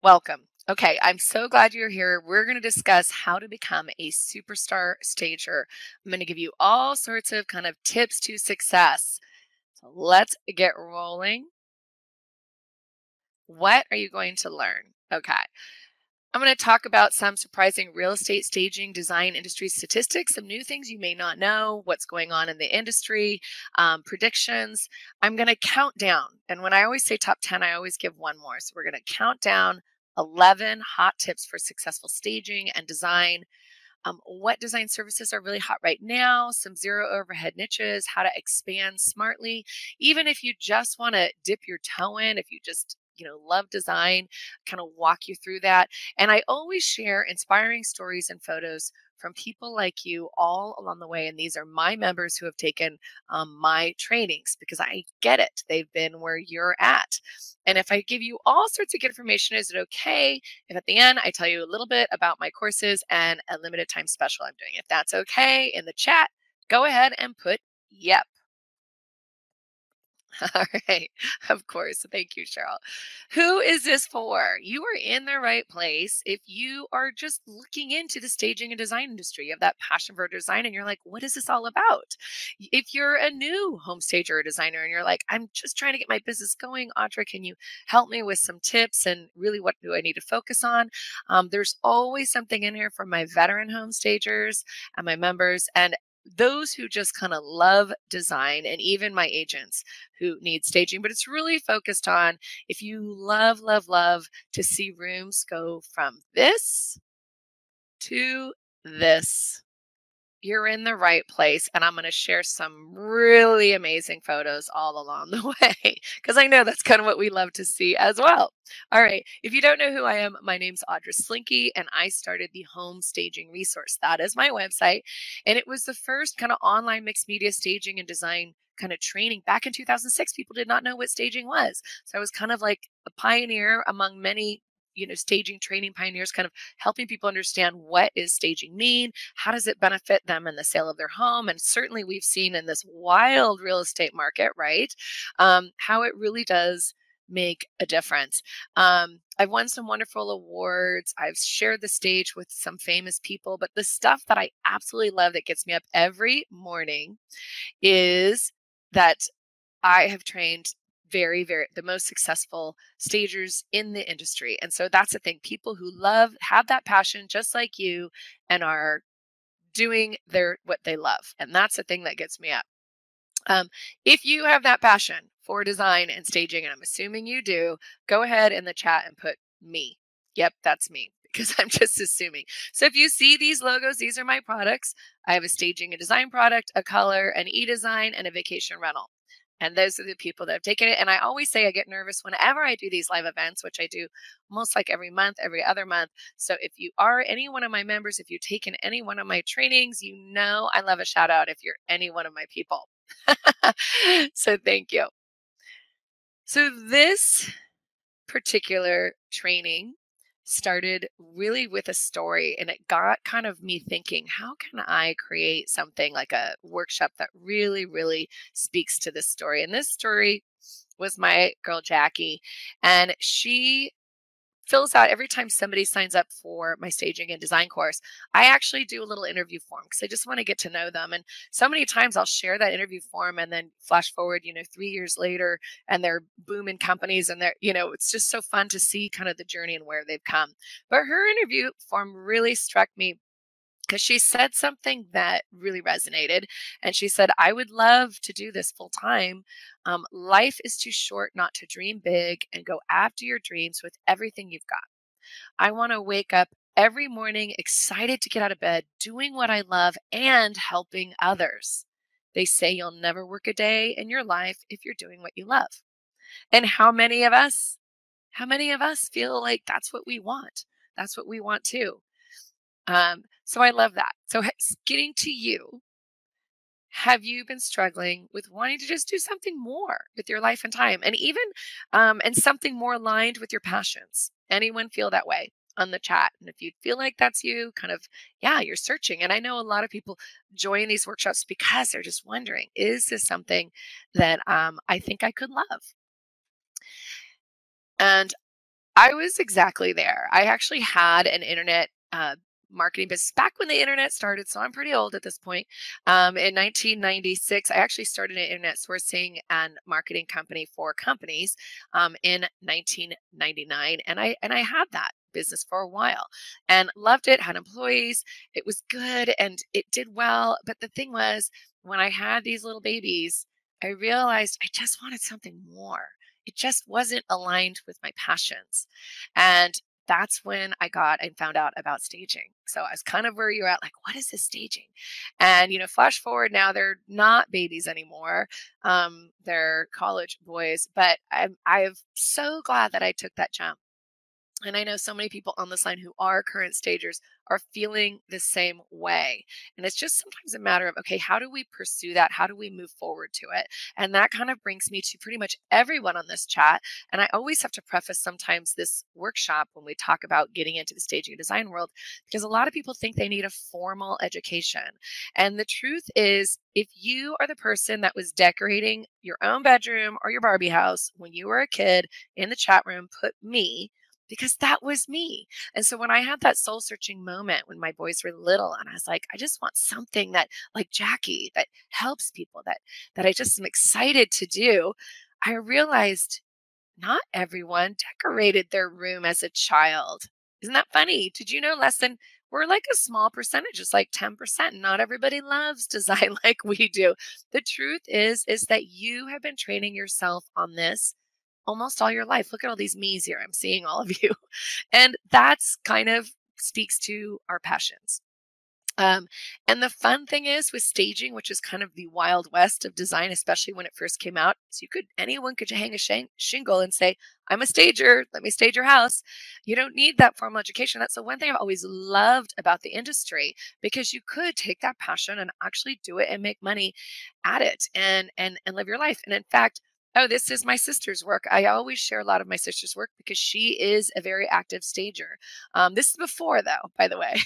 Welcome. Okay, I'm so glad you're here. We're going to discuss how to become a superstar stager. I'm going to give you all sorts of kind of tips to success. So let's get rolling. What are you going to learn? Okay. I'm going to talk about some surprising real estate staging design industry statistics, some new things you may not know, what's going on in the industry, predictions. I'm going to count down. And when I always say top 10, I always give one more. So we're going to count down 11 hot tips for successful staging and design. What design services are really hot right now, some zero overhead niches, how to expand smartly. Even if you just want to dip your toe in, if you just love design, kind of walk you through that. And I always share inspiring stories and photos from people like you all along the way. And these are my members who have taken my trainings because I get it. They've been where you're at. And if I give you all sorts of good information, is it okay if at the end I tell you a little bit about my courses and a limited time special I'm doing? If that's okay in the chat, go ahead and put yep. All right. Of course. Thank you, Cheryl. Who is this for? You are in the right place if you are just looking into the staging and design industry. You have that passion for design and you're like, what is this all about? If you're a new home stager or designer and you're like, I'm just trying to get my business going, Audra, can you help me with some tips and really what do I need to focus on? There's always something in here for my veteran home stagers and my members and those who just kind of love design and even my agents who need staging, but it's really focused on if you love, love, love to see rooms go from this to this. You're in the right place. And I'm going to share some really amazing photos all along the way because I know that's kind of what we love to see as well. All right. If you don't know who I am, my name's Audra Slinky, and I started the Home Staging Resource. That is my website. And it was the first kind of online mixed media staging and design kind of training back in 2006. People did not know what staging was. So I was kind of like a pioneer among many staging training pioneers, kind of helping people understand what is staging mean, how does it benefit them in the sale of their home, and certainly we've seen in this wild real estate market, right, how it really does make a difference. I've won some wonderful awards. I've shared the stage with some famous people, but the stuff that I absolutely love that gets me up every morning is that I have trained the most successful stagers in the industry. And so that's the thing. People who have that passion just like you and are doing what they love. And that's the thing that gets me up. If you have that passion for design and staging, and I'm assuming you do, go ahead in the chat and put me. Yep, that's me because I'm just assuming. So if you see these logos, these are my products. I have a staging and design product, a color, an e-design, and a vacation rental. And those are the people that have taken it. And I always say I get nervous whenever I do these live events, which I do almost like every month, every other month. So if you are any one of my members, if you've taken any one of my trainings, you know I love a shout out if you're any one of my people. So thank you. So this particular training started really with a story, and it got kind of me thinking, how can I create something like a workshop that really, really speaks to this story? And this story was my girl Jackie, and she fills out every time somebody signs up for my staging and design course. I actually do a little interview form because I just want to get to know them. And so many times I'll share that interview form and then flash forward, 3 years later, and they're booming companies and it's just so fun to see kind of the journey and where they've come. But her interview form really struck me because she said something that really resonated. And she said, I would love to do this full time. Life is too short not to dream big and go after your dreams with everything you've got. I want to wake up every morning excited to get out of bed, doing what I love and helping others. They say you'll never work a day in your life if you're doing what you love. And how many of us feel like that's what we want? That's what we want too. So I love that. So getting to you, have you been struggling with wanting to just do something more with your life and time, and even and something more aligned with your passions? Anyone feel that way on the chat? And if you feel like that's you, kind of, yeah, you're searching. And I know a lot of people join these workshops because they're just wondering, is this something that I think I could love? And I was exactly there. I actually had an internet marketing business back when the internet started, so I'm pretty old at this point. In 1996, I actually started an internet sourcing and marketing company for companies in 1999, and I had that business for a while and loved it. Had employees, it was good, and it did well. But the thing was, when I had these little babies, I realized I just wanted something more. It just wasn't aligned with my passions. And that's when I got and found out about staging. So I was kind of where you're at, like, what is this staging? And, flash forward now, they're not babies anymore. They're college boys. But I'm so glad that I took that jump. And I know so many people on this line who are current stagers are feeling the same way. And it's just sometimes a matter of, okay, how do we pursue that? How do we move forward to it? And that kind of brings me to pretty much everyone on this chat. And I always have to preface sometimes this workshop when we talk about getting into the staging and design world, because a lot of people think they need a formal education. And the truth is, if you are the person that was decorating your own bedroom or your Barbie house when you were a kid, in the chat room, put me, because that was me. And so when I had that soul searching moment when my boys were little, and I was like, I just want something that, like Jackie, that helps people, that I just am excited to do. I realized not everyone decorated their room as a child. Isn't that funny? Did you know less than we're like a small percentage, it's like 10%. Not everybody loves design like we do. The truth is that you have been training yourself on this almost all your life. Look at all these me's here. I'm seeing all of you. And that's kind of speaks to our passions. Um, and the fun thing is with staging, which is kind of the wild west of design, especially when it first came out, is anyone could hang a shingle and say, I'm a stager, let me stage your house. You don't need that formal education. That's the one thing I've always loved about the industry, because you could take that passion and actually do it and make money at it and live your life. And in fact, oh, this is my sister's work. I always share a lot of my sister's work because she is a very active stager. This is before, though, by the way.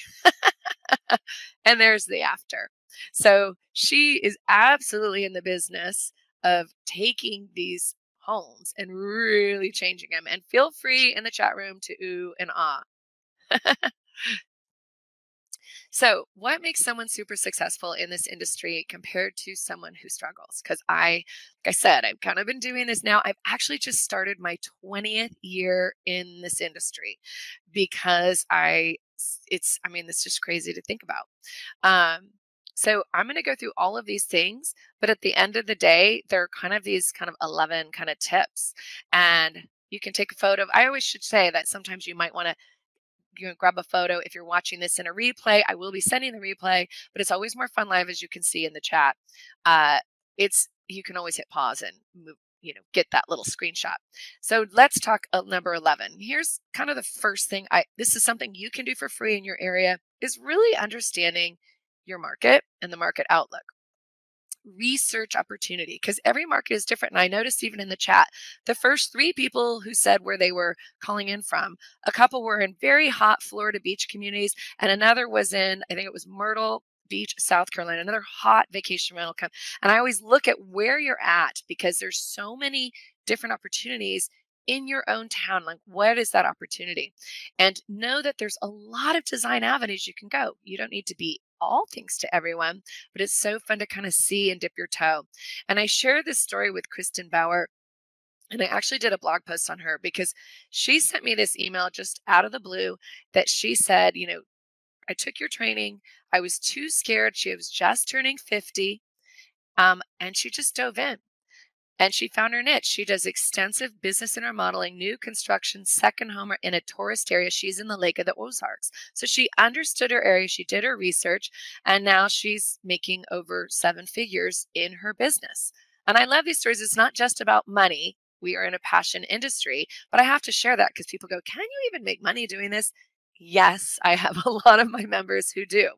And there's the after. So she is absolutely in the business of taking these homes and really changing them. And feel free in the chat room to ooh and ah. So, what makes someone super successful in this industry compared to someone who struggles? Because like I said, I've kind of been doing this now. I've actually just started my 20th year in this industry because it's just crazy to think about. Um, so I'm going to go through all of these things, but at the end of the day, they're kind of these kind of 11 kind of tips. And you can take a photo. I always should say that sometimes you might want to grab a photo. If you're watching this in a replay, I will be sending the replay, but it's always more fun live, as you can see in the chat. You can always hit pause and move, get that little screenshot. So let's talk number 11. Here's kind of the first thing. This is something you can do for free in your area, is really understanding your market and the market outlook. Research opportunity, because every market is different. And I noticed even in the chat, the first 3 people who said where they were calling in from, a couple were in very hot Florida beach communities, and another was in, I think it was Myrtle Beach, South Carolina, another hot vacation rental camp. And I always look at where you're at, because there's so many different opportunities in your own town. Like, what is that opportunity? And know that there's a lot of design avenues you can go. You don't need to be all things to everyone, but it's so fun to kind of see and dip your toe. And I shared this story with Kristen Bauer, and I actually did a blog post on her because she sent me this email just out of the blue that she said, I took your training. I was too scared. She was just turning 50. And she just dove in. And she found her niche. She does extensive business and remodeling, new construction, second home in a tourist area. She's in the Lake of the Ozarks. So she understood her area. She did her research, and now she's making over 7 figures in her business. And I love these stories. It's not just about money. We are in a passion industry, but I have to share that because people go, can you even make money doing this? Yes, I have a lot of my members who do.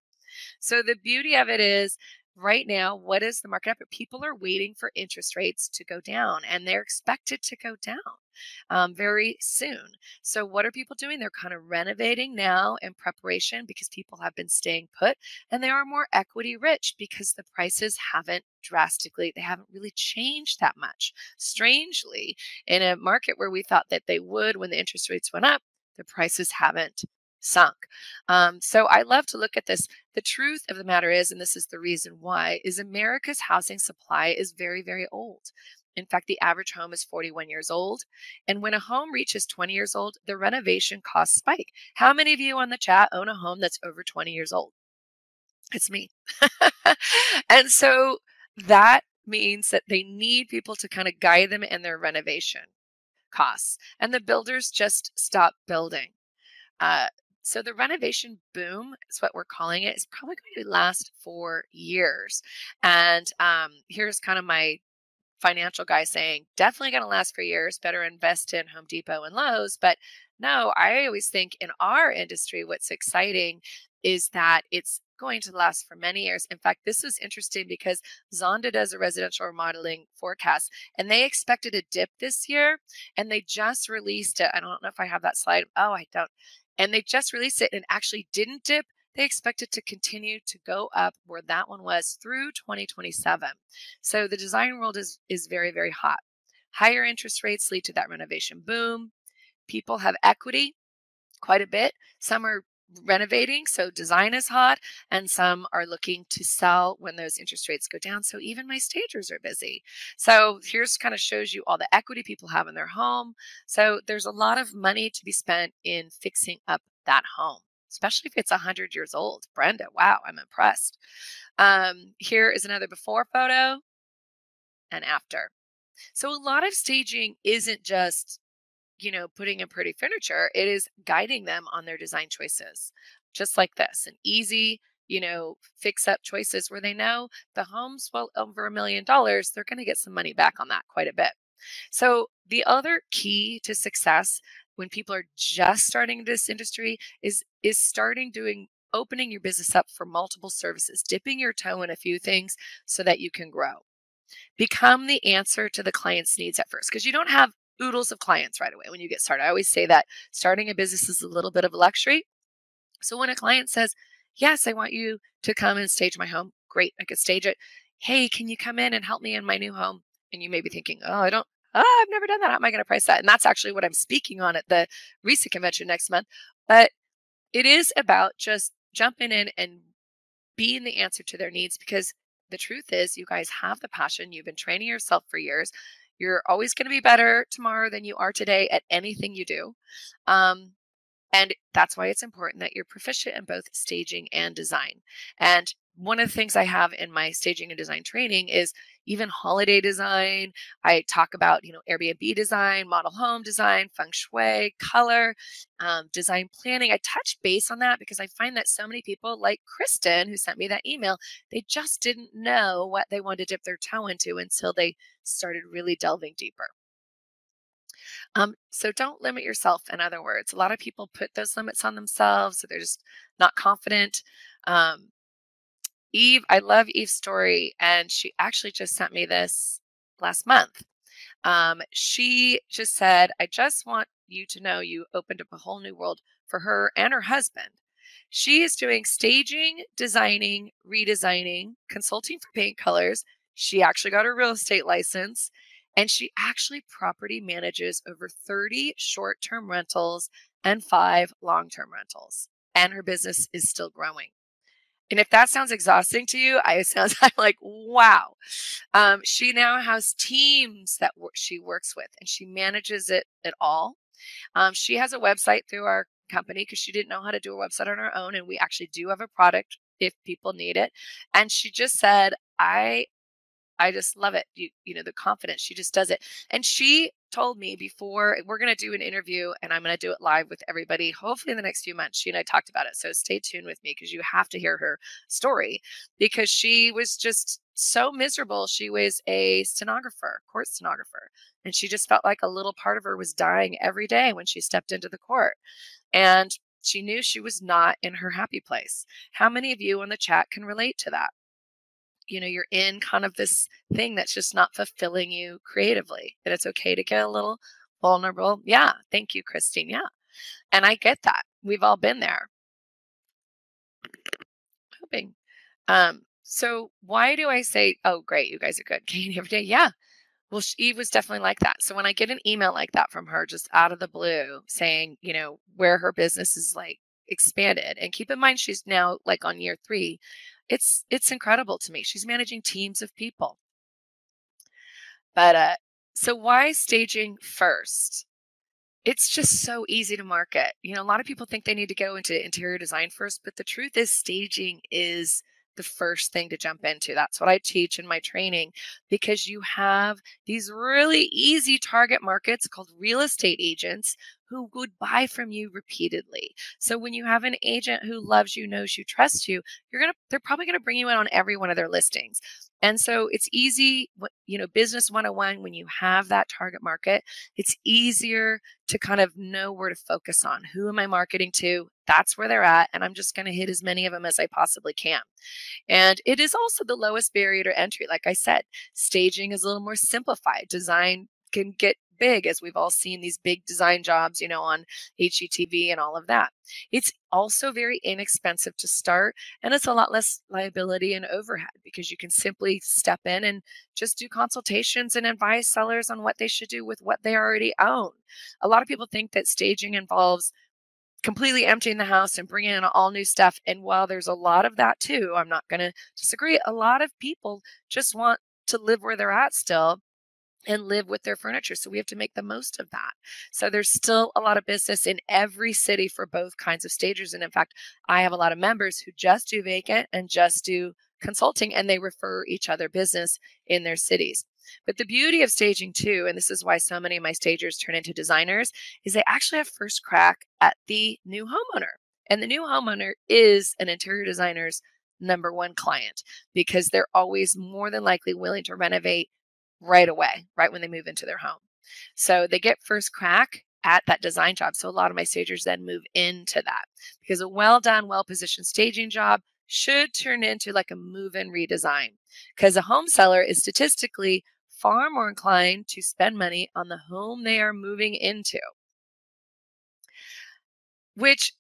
So the beauty of it is, right now, what is the market up? People are waiting for interest rates to go down, and they're expected to go down very soon. So, what are people doing? They're kind of renovating now in preparation because people have been staying put, and they are more equity rich because the prices they haven't really changed that much. Strangely, in a market where we thought that they would when the interest rates went up, the prices haven't sunk. So I love to look at this. The truth of the matter is, and this is the reason why, is America's housing supply is very, very old. In fact, the average home is 41 years old. And when a home reaches 20 years old, the renovation costs spike. How many of you on the chat own a home that's over 20 years old? It's me. And so that means that they need people to kind of guide them in their renovation costs. And the builders just stop building. Uh, so the renovation boom is what we're calling it, is probably going to last for years. And here's kind of my financial guy saying, definitely going to last for years, better invest in Home Depot and Lowe's. But no, I always think in our industry, what's exciting is that it's going to last for many years. In fact, this was interesting because Zonda does a residential remodeling forecast, and they expected a dip this year, and they just released it. I don't know if I have that slide. Oh, I don't. And they just released it and actually didn't dip. They expect it to continue to go up where that one was through 2027. So the design world is very, very hot. Higher interest rates lead to that renovation boom. People have equity quite a bit. Some are renovating, so design is hot, and some are looking to sell when those interest rates go down. So even my stagers are busy. So here's kind of shows you all the equity people have in their home. So there's a lot of money to be spent in fixing up that home, especially if it's 100 years old. Brenda, wow, I'm impressed. Here is another before photo and after. So a lot of staging isn't just putting in pretty furniture. It is guiding them on their design choices, just like this. An easy, fix up choices where they know the home's well over $1 million. They're going to get some money back on that quite a bit. So the other key to success when people are just starting this industry is opening your business up for multiple services, dipping your toe in a few things so that you can grow. Become the answer to the client's needs at first, because you don't have oodles of clients right away when you get started. I always say that starting a business is a little bit of a luxury. So when a client says, yes, I want you to come and stage my home, great, I could stage it. Hey, can you come in and help me in my new home? And you may be thinking, I've never done that. How am I going to price that? And that's actually what I'm speaking on at the RESA convention next month. But it is about just jumping in and being the answer to their needs, because the truth is you guys have the passion. You've been training yourself for years. You're always going to be better tomorrow than you are today at anything you do. And that's why it's important that you're proficient in both staging and design. And one of the things I have in my staging and design training is even holiday design. I talk about, Airbnb design, model home design, feng shui, color, design planning. I touch base on that because I find that so many people, like Kristen, who sent me that email, they just didn't know what they wanted to dip their toe into until they started really delving deeper. So don't limit yourself, in other words. A lot of people put those limits on themselves, so they're just not confident. Eve, I love Eve's story, and she actually just sent me this last month. She just said, I just want you to know you opened up a whole new world for her and her husband. She is doing staging, designing, redesigning, consulting for paint colors. She actually got her real estate license, and she actually property manages over 30 short-term rentals and 5 long-term rentals. And her business is still growing. And if that sounds exhausting to you, I'm like, wow. She now has teams that she works with, and she manages it all. She has a website through our company because she didn't know how to do a website on her own, and we actually do have a product if people need it. And she just said, I just love it. The confidence, she just does it. And she told me before, we're going to do an interview, and I'm going to do it live with everybody, hopefully in the next few months. She and I talked about it. So stay tuned with me because you have to hear her story, because she was just so miserable. She was a court stenographer, and she just felt like a little part of her was dying every day when she stepped into the court. And she knew she was not in her happy place. How many of you in the chat can relate to that? you're in kind of this thing that's just not fulfilling you creatively. And it's okay to get a little vulnerable. Yeah. Thank you, Christine. Yeah. And I get that. We've all been there. Hoping. So why do I say, oh, great, you guys are good. Katie every day? Yeah. Well, Eve was definitely like that. So when I get an email like that from her, just out of the blue, saying, where her business is like expanded, and keep in mind, she's now like on year 3. It's incredible to me. She's managing teams of people. But so why staging first? It's just so easy to market. A lot of people think they need to go into interior design first, but the truth is staging is the first thing to jump into. That's what I teach in my training, because you have these really easy target markets called real estate agents who would buy from you repeatedly. So when you have an agent who loves you, knows you, trusts you, they're probably going to bring you in on every one of their listings. And so it's easy, business 101, when you have that target market, it's easier to kind of know where to focus on. Who am I marketing to? That's where they're at. And I'm just going to hit as many of them as I possibly can. And it is also the lowest barrier to entry. Like I said, staging is a little more simplified. Design can get big, as we've all seen these big design jobs, on HGTV and all of that. It's also very inexpensive to start, and it's a lot less liability and overhead, because you can simply step in and just do consultations and advise sellers on what they should do with what they already own. A lot of people think that staging involves completely emptying the house and bringing in all new stuff. And while there's a lot of that too, I'm not going to disagree. A lot of people just want to live where they're at still and live with their furniture. So we have to make the most of that. So there's still a lot of business in every city for both kinds of stagers. And in fact, I have a lot of members who just do vacant and just do consulting, and they refer each other business in their cities. But the beauty of staging too, and this is why so many of my stagers turn into designers, is they actually have first crack at the new homeowner. And the new homeowner is an interior designer's number one client, because they're always more than likely willing to renovate right away, right when they move into their home. So they get first crack at that design job. So a lot of my stagers then move into that, because a well done, well positioned staging job should turn into like a move-in redesign, because a home seller is statistically far more inclined to spend money on the home they are moving into, which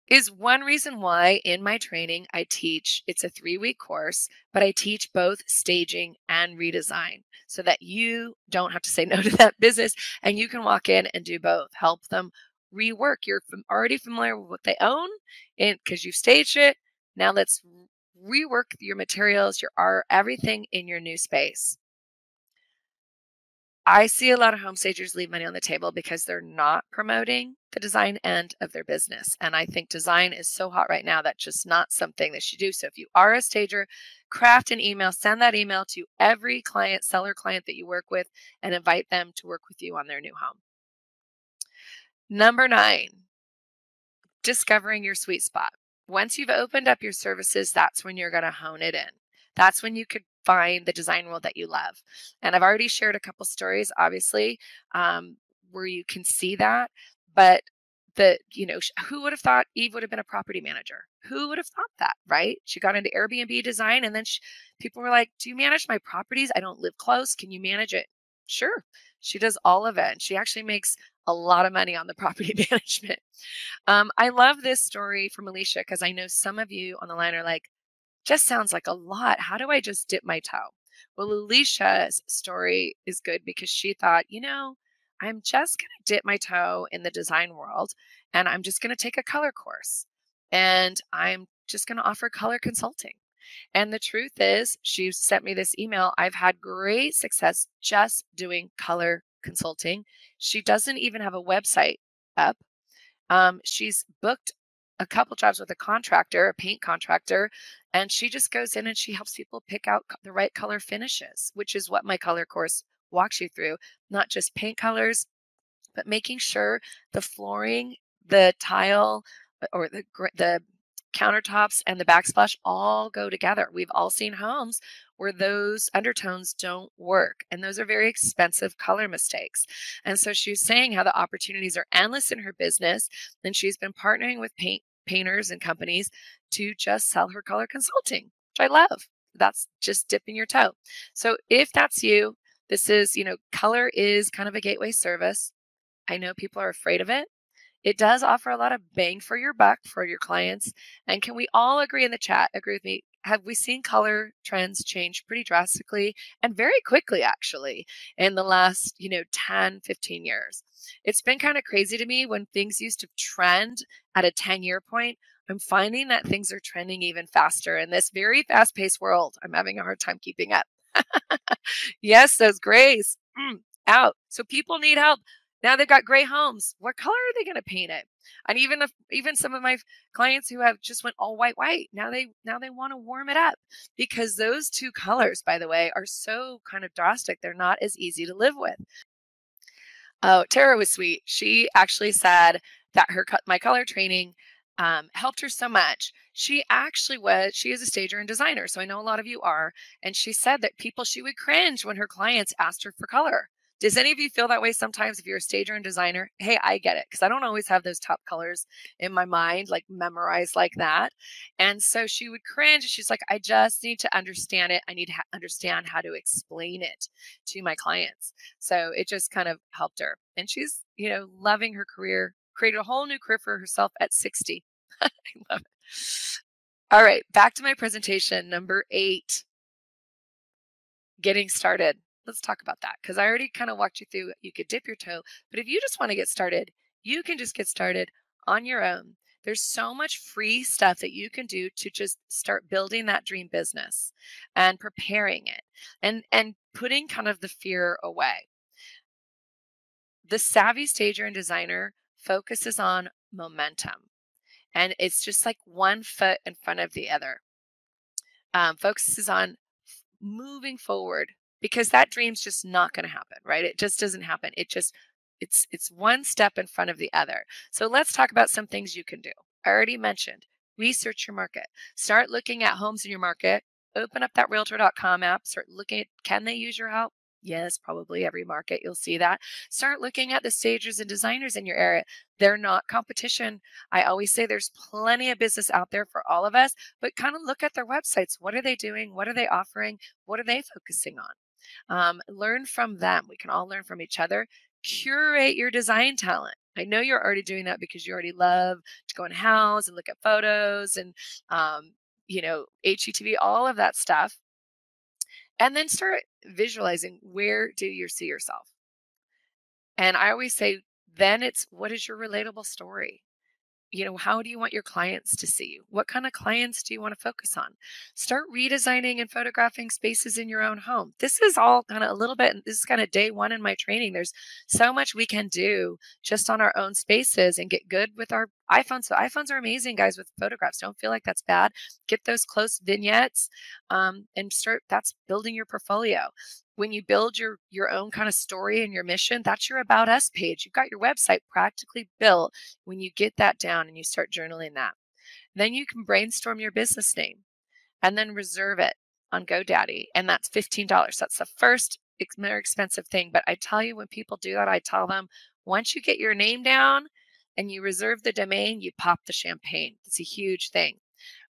is one reason why in my training I teach, it's a 3-week course, but I teach both staging and redesign, so that you don't have to say no to that business and you can walk in and do both. Help them rework. You're already familiar with what they own, and because you've staged it, now let's rework your materials, your art, everything in your new space. I see a lot of home stagers leave money on the table because they're not promoting the design end of their business. And I think design is so hot right now that's just not something they should do. So if you are a stager, craft an email, send that email to every client, seller client that you work with, and invite them to work with you on their new home. Number 9, discovering your sweet spot. Once you've opened up your services, that's when you're going to hone it in. That's when you could find the design world that you love. And I've already shared a couple stories, obviously, where you can see that. But who would have thought Eve would have been a property manager? Who would have thought that, right? She got into Airbnb design, and then people were like, do you manage my properties? I don't live close. Can you manage it? Sure. She does all of it. And she actually makes a lot of money on the property management. I love this story from Alicia, because I know some of you on the line are like, just sounds like a lot. How do I just dip my toe? Well, Alicia's story is good because she thought, I'm just going to dip my toe in the design world, and I'm just going to take a color course, and I'm just going to offer color consulting. And the truth is, she sent me this email. I've had great success just doing color consulting. She doesn't even have a website up. She's booked a couple jobs with a contractor, a paint contractor, and she just goes in and she helps people pick out the right color finishes, which is what my color course walks you through. Not just paint colors, but making sure the flooring, the tile, or the countertops and the backsplash all go together. We've all seen homes where those undertones don't work, and those are very expensive color mistakes. And so she's saying how the opportunities are endless in her business, and she's been partnering with painters and companies to just sell her color consulting, which I love. that's just dipping your toe. So if that's you, this is, color is kind of a gateway service. I know people are afraid of it. It does offer a lot of bang for your buck for your clients. And can we all agree in the chat, agree with me? Have we seen color trends change pretty drastically and very quickly, actually, in the last, 10, 15 years? It's been kind of crazy to me when things used to trend at a 10-year point. I'm finding that things are trending even faster in this very fast paced world. I'm having a hard time keeping up. Yes, those grays. Out. So people need help. Now they've got gray homes. What color are they going to paint it? And even some of my clients who have just went all white, now they want to warm it up because those two colors, by the way, are so kind of drastic. They're not as easy to live with. Oh, Tara was sweet. She actually said that my color training helped her so much. She is a stager and designer, so I know a lot of you are. And she said that she would cringe when her clients asked her for color. Does any of you feel that way sometimes if you're a stager and designer? Hey, I get it because I don't always have those top colors in my mind, like memorized like that. And so she would cringe. She's like, I just need to understand it. I need to understand how to explain it to my clients. So it just kind of helped her. And she's, loving her career, created a whole new career for herself at 60. I love it. All right, back to my presentation, number 8, getting started. Let's talk about that because I already kind of walked you through. You could dip your toe, but if you just want to get started, you can just get started on your own. There's so much free stuff that you can do to just start building that dream business and preparing it and putting kind of the fear away. The savvy stager and designer focuses on momentum, and it's just like one foot in front of the other. Focuses on moving forward because that dream's just not going to happen, right? It just doesn't happen. It's one step in front of the other. So let's talk about some things you can do. I already mentioned research your market. Start looking at homes in your market. Open up that realtor.com app. Start looking at, can they use your help? Yes, probably every market you'll see that. Start looking at the stagers and designers in your area. They're not competition. I always say there's plenty of business out there for all of us, but kind of look at their websites. What are they doing? What are they offering? What are they focusing on? Learn from them. We can all learn from each other. Curate your design talent. I know you're already doing that because you already love to go in house and look at photos and, HGTV, all of that stuff. And then start visualizing, where do you see yourself? And I always say, then it's, what is your relatable story? How do you want your clients to see you? What kind of clients do you want to focus on? Start redesigning and photographing spaces in your own home. This is all kind of a little bit, this is kind of day one in my training. There's so much we can do just on our own spaces and get good with our iPhones. So iPhones are amazing, guys, with photographs. Don't feel like that's bad. Get those close vignettes and that's building your portfolio. When you build your own kind of story and your mission, that's your About Us page. You've got your website practically built when you get that down and you start journaling that. Then you can brainstorm your business name and then reserve it on GoDaddy. And that's $15. That's the first more expensive thing. But I tell you, when people do that, I tell them, once you get your name down and you reserve the domain, you pop the champagne. It's a huge thing.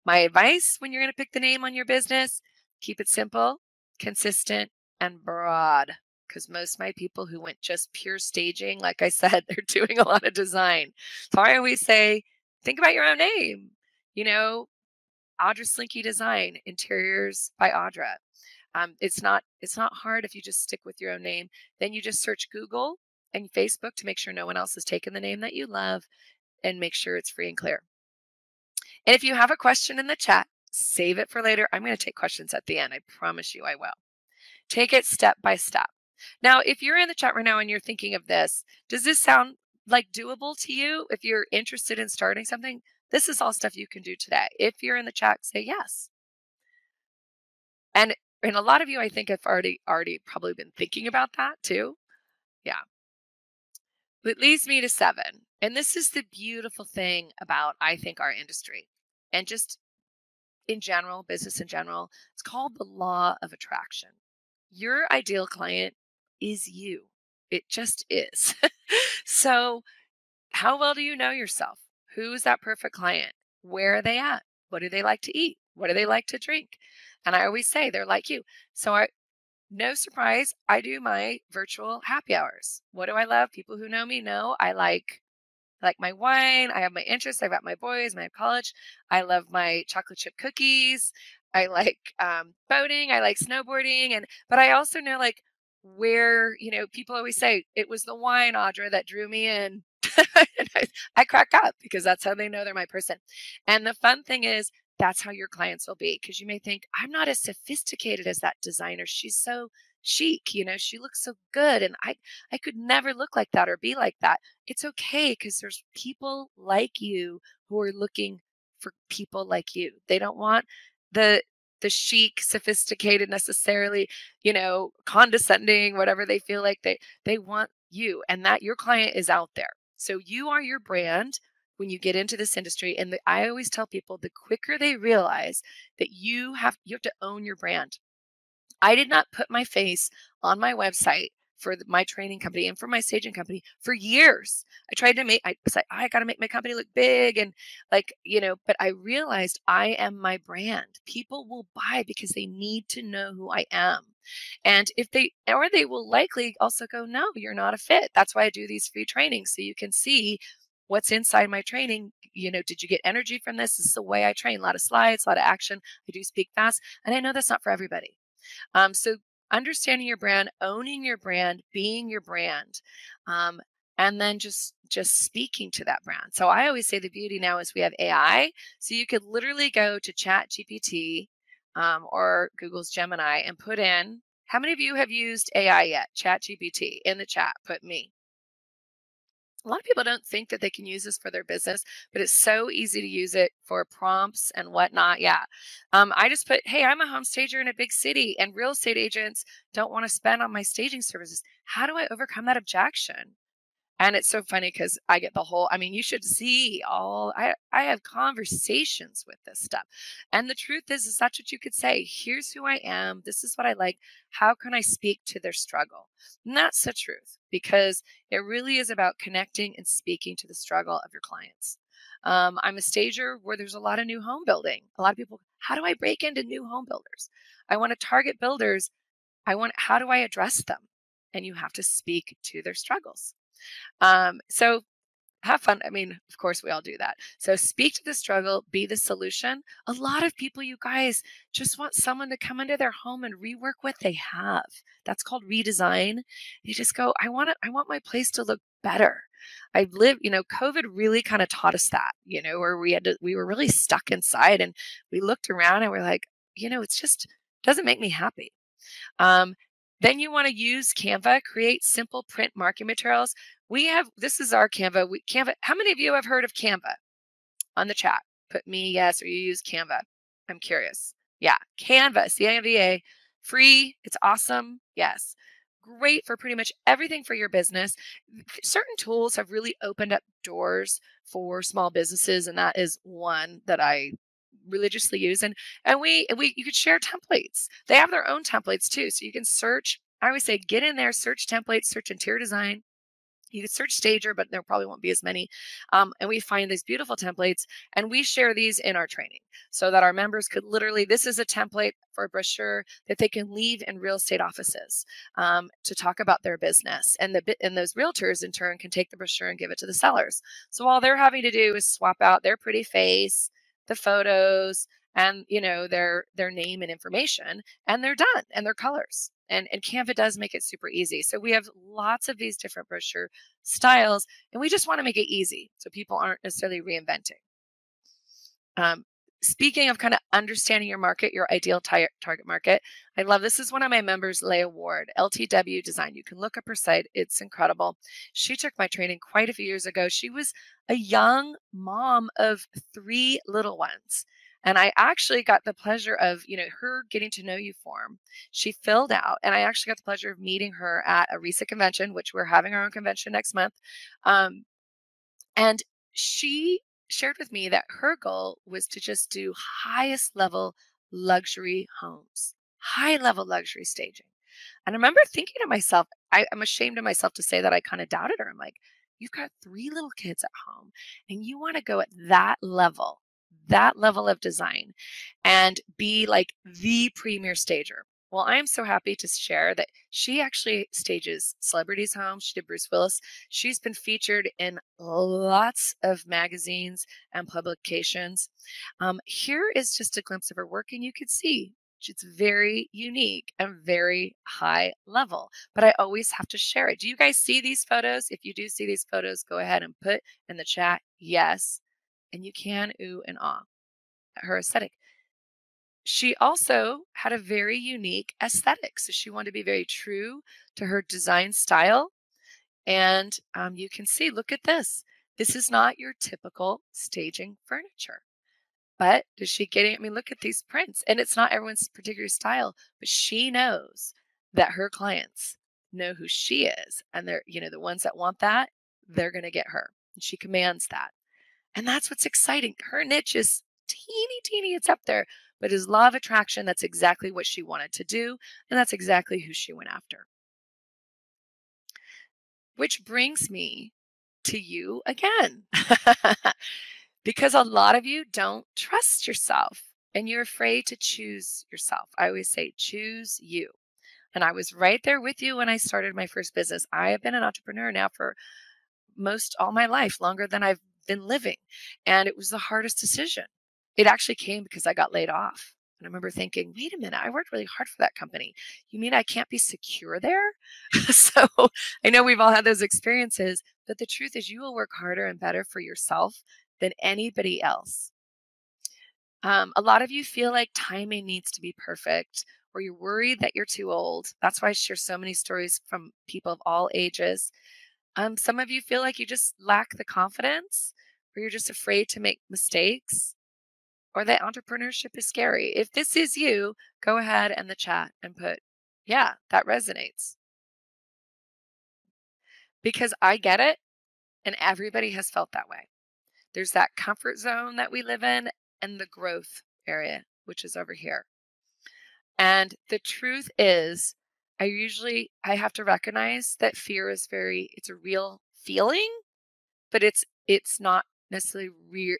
My advice when you're going to pick the name on your business, keep it simple, consistent, and broad. Because most of my people who went just pure staging, like I said, they're doing a lot of design. So I always say, think about your own name. Audra Slinky Design, Interiors by Audra. It's not hard if you just stick with your own name. Then you just search Google and Facebook to make sure no one else has taken the name that you love and make sure it's free and clear. And if you have a question in the chat, save it for later. I'm going to take questions at the end. I promise you I will. Take it step by step. Now, if you're in the chat right now and you're thinking of this, does this sound like doable to you? If you're interested in starting something, this is all stuff you can do today. If you're in the chat, say yes. And a lot of you, I think, have already probably been thinking about that too. Yeah. It leads me to 7. And this is the beautiful thing about, I think, our industry and just in general, business in general. It's called the law of attraction. Your ideal client is you. It just is. So how well do you know yourself? Who is that perfect client? Where are they at? What do they like to eat? What do they like to drink? And I always say they're like you. So no surprise, I do my virtual happy hours. What do I love? People who know me know I like my wine. I have my interests. I've got my boys, my college. I love my chocolate chip cookies. I like boating. I like snowboarding. But I also know like where, people always say it was the wine, Audra, that drew me in. And I crack up because that's how they know they're my person. And the fun thing is, that's how your clients will be. Because you may think, I'm not as sophisticated as that designer. She's so chic, she looks so good. And I could never look like that or be like that. It's okay because there's people like you who are looking for people like you. They don't want the the chic, sophisticated, necessarily, condescending, whatever they feel like they want you, and that your client is out there. So you are your brand when you get into this industry. And I always tell people the quicker they realize that you have to own your brand. I did not put my face on my website for my training company and for my staging company for years. I tried to I was like, I got to make my company look big and but I realized I am my brand. People will buy because they need to know who I am. And they will likely also go, no, you're not a fit. That's why I do these free trainings. So you can see what's inside my training. Did you get energy from this? This is the way I train. A lot of slides, a lot of action. I do speak fast. And I know that's not for everybody. So understanding your brand, owning your brand, being your brand, um, and then just speaking to that brand. So I always say the beauty now is we have AI, so you could literally go to Chat GPT or Google's Gemini and put in. How many of you have used AI yet? Chat GPT in the chat. Put me. A lot of people don't think that they can use this for their business, but it's so easy to use it for prompts and whatnot. Yeah. I just put, hey, I'm a home stager in a big city and real estate agents don't want to spend on my staging services. How do I overcome that objection? And it's so funny because I get you should see I have conversations with this stuff. And the truth is that's what you could say. Here's who I am. This is what I like. How can I speak to their struggle? And that's the truth because it really is about connecting and speaking to the struggle of your clients. I'm a stager where there's a lot of new home building. A lot of people, how do I break into new home builders? I want to target builders. How do I address them? And you have to speak to their struggles. So have fun. Of course, we all do that. So speak to the struggle, be the solution. A lot of people, you guys, just want someone to come into their home and rework what they have. That's called redesign. They just go, I want my place to look better. COVID really kind of taught us that, where we were really stuck inside and we looked around and we're like, it's just doesn't make me happy. Then you want to use Canva, create simple print marketing materials. This is our Canva. Canva. How many of you have heard of Canva on the chat? Put me yes, or you use Canva. I'm curious. Yeah, Canva, C-A-N-V-A, free. It's awesome. Yes. Great for pretty much everything for your business. Certain tools have really opened up doors for small businesses, and that is one that I religiously use. And you could share templates. They have their own templates too. So you can search. I always say get in there, search templates, search interior design. You could search stager, but there probably won't be as many. And we find these beautiful templates and we share these in our training so that our members could literally, this is a template for a brochure that they can leave in real estate offices to talk about their business. And those realtors in turn can take the brochure and give it to the sellers. So all they're having to do is swap out their pretty face, the photos, and their name and information, and they're done, and their colors. And Canva does make it super easy. So we have lots of these different brochure styles, and we just want to make it easy so people aren't necessarily reinventing. Speaking of kind of understanding your market, your ideal target market, I love this is one of my members, Leah Ward, LTW Design. You can look up her site. It's incredible. She took my training quite a few years ago. She was a young mom of 3 little ones. And I actually got the pleasure of, her getting to know you form. She filled out, and I actually got the pleasure of meeting her at a RESA convention, which we're having our own convention next month. And she shared with me that her goal was to just do highest level luxury homes, high level luxury staging. And I remember thinking to myself, I'm ashamed of myself to say that I kind of doubted her. I'm like, you've got 3 little kids at home and you want to go at that level, that level of design and be like the premier stager. Well, I'm so happy to share that she actually stages celebrities' homes. She did Bruce Willis. She's been featured in lots of magazines and publications. Here is just a glimpse of her work, and you can see it's very unique and very high level, but I always have to share it. Do you guys see these photos? If you do see these photos, go ahead and put in the chat, yes. And you can ooh and ah at her aesthetic. She also had a very unique aesthetic. So she wanted to be very true to her design style. And you can see, look at this. This is not your typical staging furniture. But does she get it? I mean, look at these prints. And it's not everyone's particular style, but she knows that her clients know who she is. And they're, the ones that want that, they're going to get her. And she commands that. And that's what's exciting. Her niche is teeny, teeny. It's up there. But as law of attraction, that's exactly what she wanted to do. And that's exactly who she went after. Which brings me to you again. Because a lot of you don't trust yourself and you're afraid to choose yourself. I always say, choose you. And I was right there with you when I started my first business. I have been an entrepreneur now for most all my life, longer than I've been living. And it was the hardest decision. It actually came because I got laid off. And I remember thinking, wait a minute, I worked really hard for that company. You mean I can't be secure there? So I know we've all had those experiences, but the truth is you will work harder and better for yourself than anybody else. A lot of you feel like timing needs to be perfect, or you're worried that you're too old. That's why I share so many stories from people of all ages. Some of you feel like you just lack the confidence, or you're just afraid to make mistakes, or that entrepreneurship is scary. If this is you, go ahead in the chat and put, yeah, that resonates. Because I get it, and everybody has felt that way. There's that comfort zone that we live in and the growth area, which is over here. And the truth is, I have to recognize that fear is it's a real feeling, but it's not necessarily real.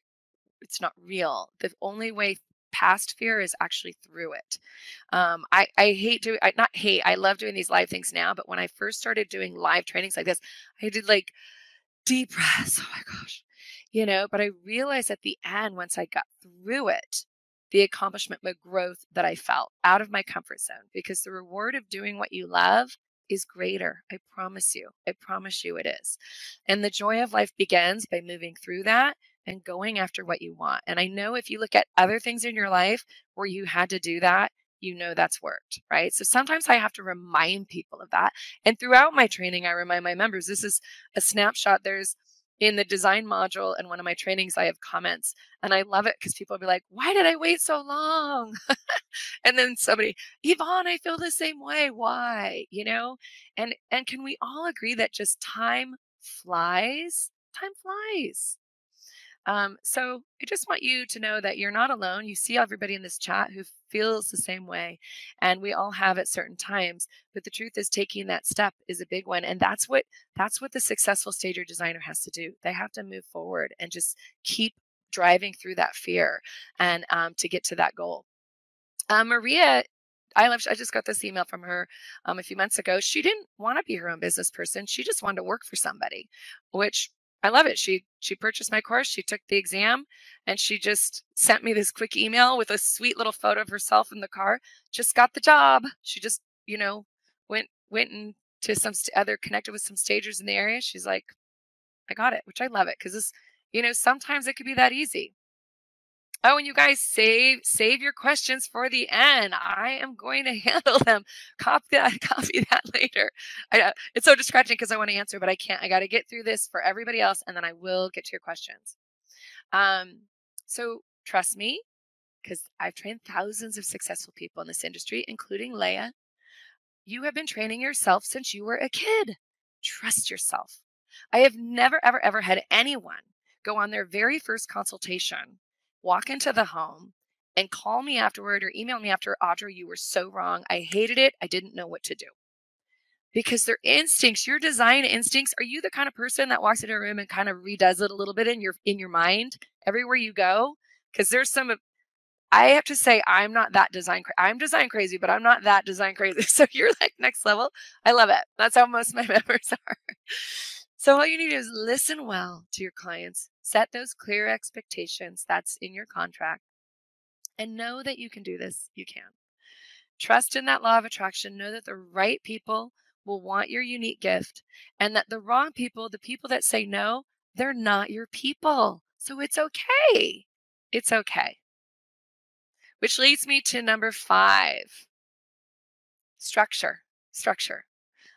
It's not real. The only way past fear is actually through it. I hate doing, not hate, I love doing these live things now, but when I first started doing live trainings like this, I did like deep breaths. Oh my gosh. But I realized at the end, once I got through it, the accomplishment, the growth that I felt out of my comfort zone, because the reward of doing what you love is greater. I promise you. I promise you it is. And the joy of life begins by moving through that and going after what you want. And I know if you look at other things in your life where you had to do that, that's worked, right? So sometimes I have to remind people of that. And throughout my training, I remind my members, this is a snapshot. There's in the design module in one of my trainings, I have comments, and I love it because people will be like, why did I wait so long? And then somebody, Yvonne, I feel the same way. Why? And can we all agree that just time flies? Time flies. So I just want you to know that you're not alone. You see everybody in this chat who feels the same way, and we all have at certain times. But the truth is, taking that step is a big one, and that's what the successful stager designer has to do. They have to move forward and just keep driving through that fear, and to get to that goal. Maria, I just got this email from her a few months ago. She didn't want to be her own business person. She just wanted to work for somebody, which I love it. She purchased my course. She took the exam, and she just sent me this quick email with a sweet little photo of herself in the car. Just got the job. She just, went into some other connected with some stagers in the area. She's like, I got it, which I love it because sometimes it could be that easy. Oh, and you guys save your questions for the end. I am going to handle them. Copy that later. It's so distracting because I want to answer, but I can't. I got to get through this for everybody else, and then I will get to your questions. So trust me, because I've trained thousands of successful people in this industry, including Leah. You have been training yourself since you were a kid. Trust yourself. I have never, ever, ever had anyone go on their very first consultation, walk into the home, and call me afterward or email me after, Audra, you were so wrong. I hated it. I didn't know what to do. Because their instincts, your design instincts, are you the kind of person that walks into a room and kind of redoes it a little bit in your mind everywhere you go? Because there's some of I have to say I'm not that I'm design crazy, but I'm not that design crazy. So you're like next level. I love it. That's how most of my members are. So all you need to do is listen well to your clients, set those clear expectations that's in your contract, and know that you can do this. You can. Trust in that law of attraction. Know that the right people will want your unique gift, and that the wrong people, the people that say no, they're not your people. So it's okay. It's okay. Which leads me to number 5, structure. Structure.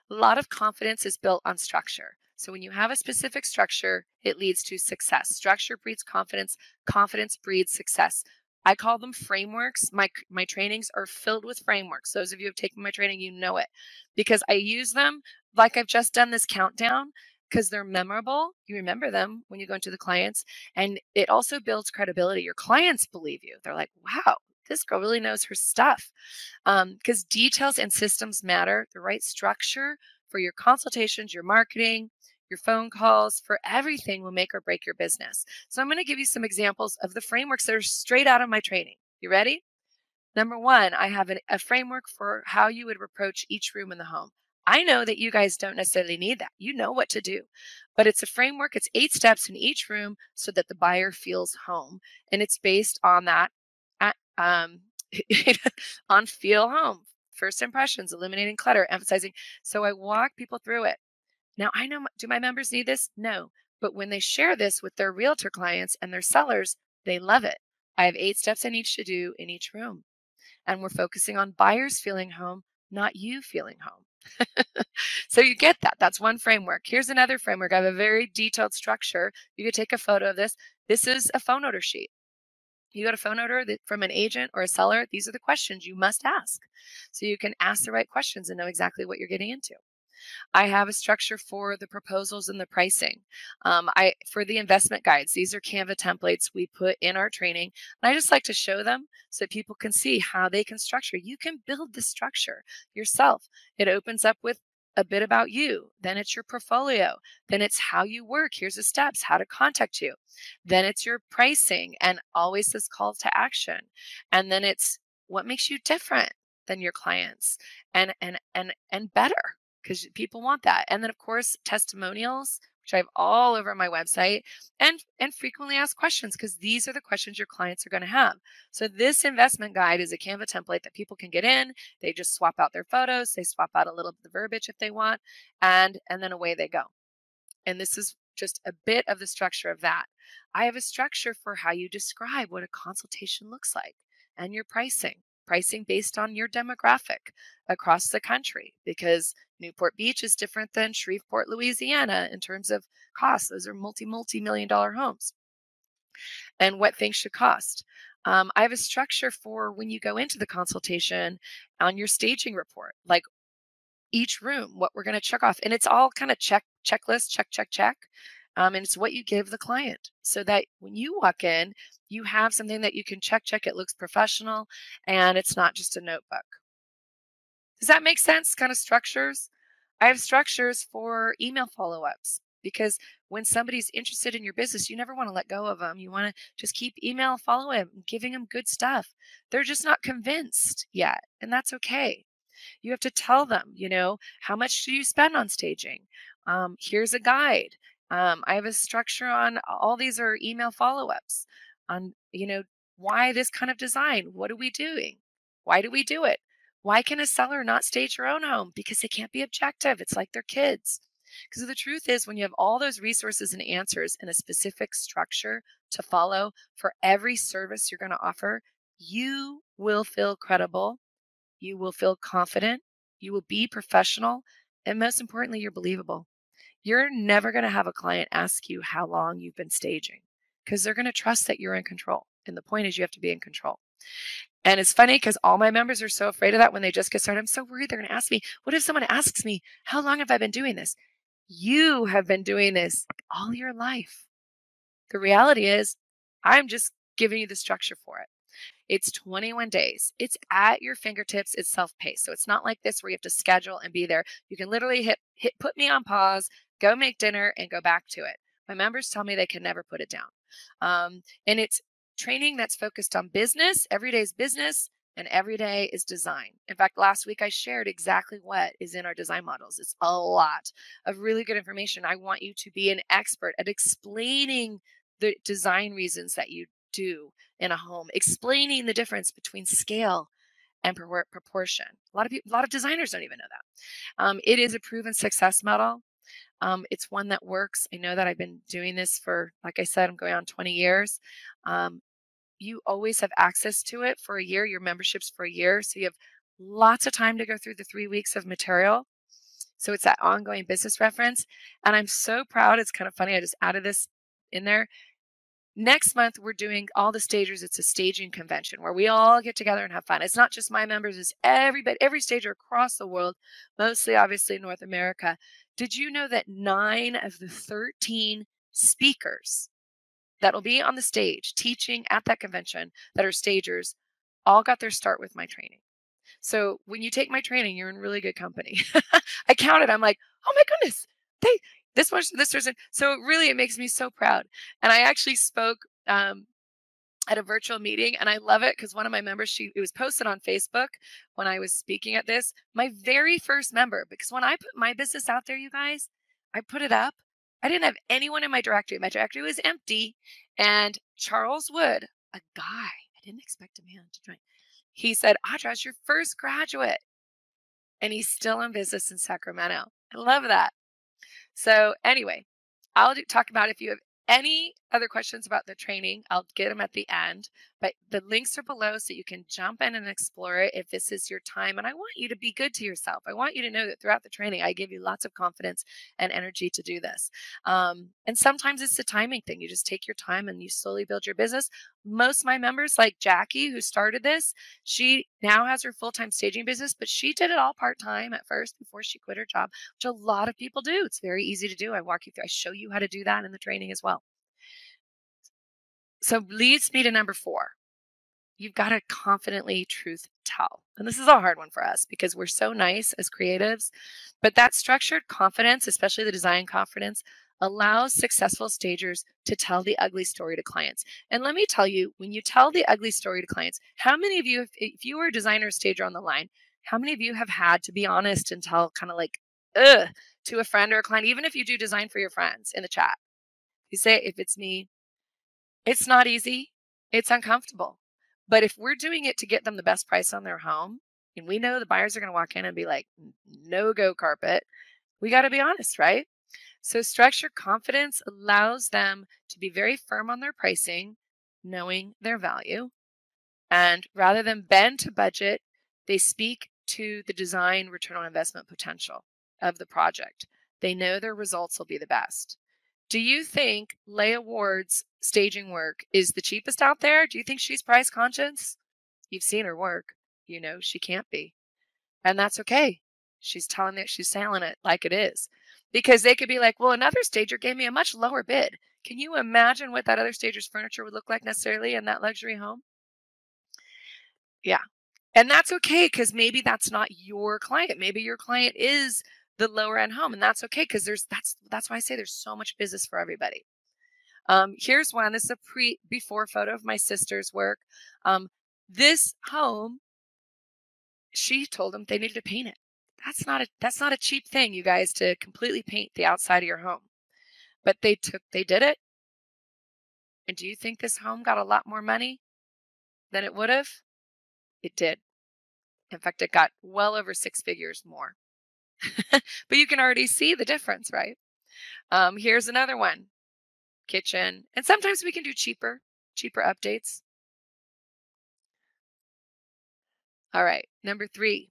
A lot of confidence is built on structure. So when you have a specific structure, it leads to success. Structure breeds confidence. Confidence breeds success. I call them frameworks. My trainings are filled with frameworks. Those of you who have taken my training, you know it, because I use them like I've just done this countdown because they're memorable. You remember them when you go into the clients, and it also builds credibility. Your clients believe you. They're like, wow, this girl really knows her stuff. Because details and systems matter. The right structure for your consultations, your marketing, your phone calls, for everything will make or break your business. So I'm going to give you some examples of the frameworks that are straight out of my training. You ready? Number 1, I have a framework for how you would approach each room in the home. I know that you guys don't necessarily need that. You know what to do. But it's a framework. It's 8 steps in each room so that the buyer feels home. And it's based on that, um, on feel home. First impressions, eliminating clutter, emphasizing. So I walk people through it. Now, I know, do my members need this? No. But when they share this with their realtor clients and their sellers, they love it. I have 8 steps I need to do in each room. And we're focusing on buyers feeling home, not you feeling home. So you get that. That's one framework. Here's another framework. I have a very detailed structure. You could take a photo of this. This is a phone order sheet. You got a phone order from an agent or a seller. These are the questions you must ask. So you can ask the right questions and know exactly what you're getting into. I have a structure for the proposals and the pricing. For the investment guides, these are Canva templates we put in our training. And I just like to show them so people can see how they can structure. You can build the structure yourself. It opens up with a bit about you. Then it's your portfolio. Then it's how you work. Here's the steps, how to contact you. Then it's your pricing and always this call to action. And then it's what makes you different than your clients and better, because people want that. And then of course, testimonials, which I have all over my website, and frequently asked questions, because these are the questions your clients are going to have. So this investment guide is a Canva template that people can get in. They just swap out their photos, they swap out a little bit of the verbiage if they want, and then away they go. And this is just a bit of the structure of that. I have a structure for how you describe what a consultation looks like and your pricing based on your demographic across the country, because Newport Beach is different than Shreveport, Louisiana in terms of cost. Those are multi-million dollar homes, and what things should cost. I have a structure for when you go into the consultation on your staging report, like each room, what we're going to check off. And it's all kind of checklist, check. And it's what you give the client so that when you walk in, you have something that you can check. It looks professional and it's not just a notebook. Does that make sense? Kind of structures. I have structures for email follow-ups, because when somebody's interested in your business, you never want to let go of them. You want to just keep email following, giving them good stuff. They're just not convinced yet, and that's okay. You have to tell them, how much do you spend on staging? Here's a guide. I have a structure on all these are email follow-ups on, why this kind of design? What are we doing? Why do we do it? Why can a seller not stage their own home? Because they can't be objective. It's like their kids. Because the truth is, when you have all those resources and answers and a specific structure to follow for every service you're going to offer, you will feel credible. You will feel confident. You will be professional. And most importantly, you're believable. You're never going to have a client ask you how long you've been staging, because they're going to trust that you're in control. And the point is, you have to be in control. And it's funny because all my members are so afraid of that when they just get started. I'm so worried they're going to ask me, what if someone asks me, how long have I been doing this? You have been doing this all your life. The reality is, I'm just giving you the structure for it. It's 21 days. It's at your fingertips. It's self-paced. So it's not like this where you have to schedule and be there. You can literally hit put me on pause, go make dinner, and go back to it. My members tell me they can never put it down. And it's training that's focused on business. Every day is business and every day is design. In fact, last week I shared exactly what is in our design models. It's a lot of really good information. I want you to be an expert at explaining the design reasons that you do in a home, explaining the difference between scale and proportion. A lot of designers don't even know that. It is a proven success model. It's one that works. I know that I've been doing this for, like I said, I'm going on 20 years. You always have access to it for a year. Your membership's for a year. So you have lots of time to go through the 3 weeks of material. So it's that ongoing business reference. And I'm so proud. It's kind of funny. I just added this in there. Next month, we're doing all the stagers. It's a staging convention where we all get together and have fun. It's not just my members, it's every stager across the world, mostly obviously North America. Did you know that 9 of the 13 speakers that will be on the stage teaching at that convention that are stagers all got their start with my training? So when you take my training, you're in really good company. I counted. I'm like, oh my goodness, they this much, this person. So really, it makes me so proud. And I actually spoke at a virtual meeting, and I love it because one of my members, it was posted on Facebook when I was speaking at this. My very first member, because when I put my business out there, you guys, I put it up. I didn't have anyone in my directory. My directory was empty, and Charles Wood, a guy, I didn't expect a man to join. He said, Audra, it's your first graduate. And he's still in business in Sacramento. I love that. So anyway, I'll talk about if you have any other questions about the training, I'll get them at the end. But the links are below so you can jump in and explore it if this is your time. And I want you to be good to yourself. I want you to know that throughout the training, I give you lots of confidence and energy to do this. And sometimes it's a timing thing. You just take your time and you slowly build your business. Most of my members, like Jackie, who started this, she now has her full-time staging business, but she did it all part-time at first before she quit her job, which a lot of people do. It's very easy to do. I walk you through, I show you how to do that in the training as well. So leads me to number 4. You've got to confidently truth tell. And this is a hard one for us because we're so nice as creatives, but that structured confidence, especially the design confidence, allows successful stagers to tell the ugly story to clients. And let me tell you, when you tell the ugly story to clients, how many of you, if you were a designer or stager on the line, how many of you have had to be honest and tell kind of like, ugh, to a friend or a client, even if you do design for your friends in the chat? You say, if it's me, it's not easy. It's uncomfortable. But if we're doing it to get them the best price on their home, and we know the buyers are going to walk in and be like, no go carpet, we got to be honest, right? So structured confidence allows them to be very firm on their pricing, knowing their value. And rather than bend to budget, they speak to the design return on investment potential of the project. They know their results will be the best. Do you think Leah Ward's staging work is the cheapest out there? Do you think she's price conscious? You've seen her work. You know she can't be. And that's okay. She's telling it, she's selling it like it is. Because they could be like, well, another stager gave me a much lower bid. Can you imagine what that other stager's furniture would look like necessarily in that luxury home? Yeah. And that's okay because maybe that's not your client. Maybe your client is the lower end home, and that's okay because that's why I say there's so much business for everybody. Here's one. This is a before photo of my sister's work. This home, she told them they needed to paint it. That's not a cheap thing, you guys, to completely paint the outside of your home. But they did it. And do you think this home got a lot more money than it would have? It did. In fact, it got well over 6 figures more. But you can already see the difference, right? Here's another one. Kitchen. And sometimes we can do cheaper updates. All right. Number 3.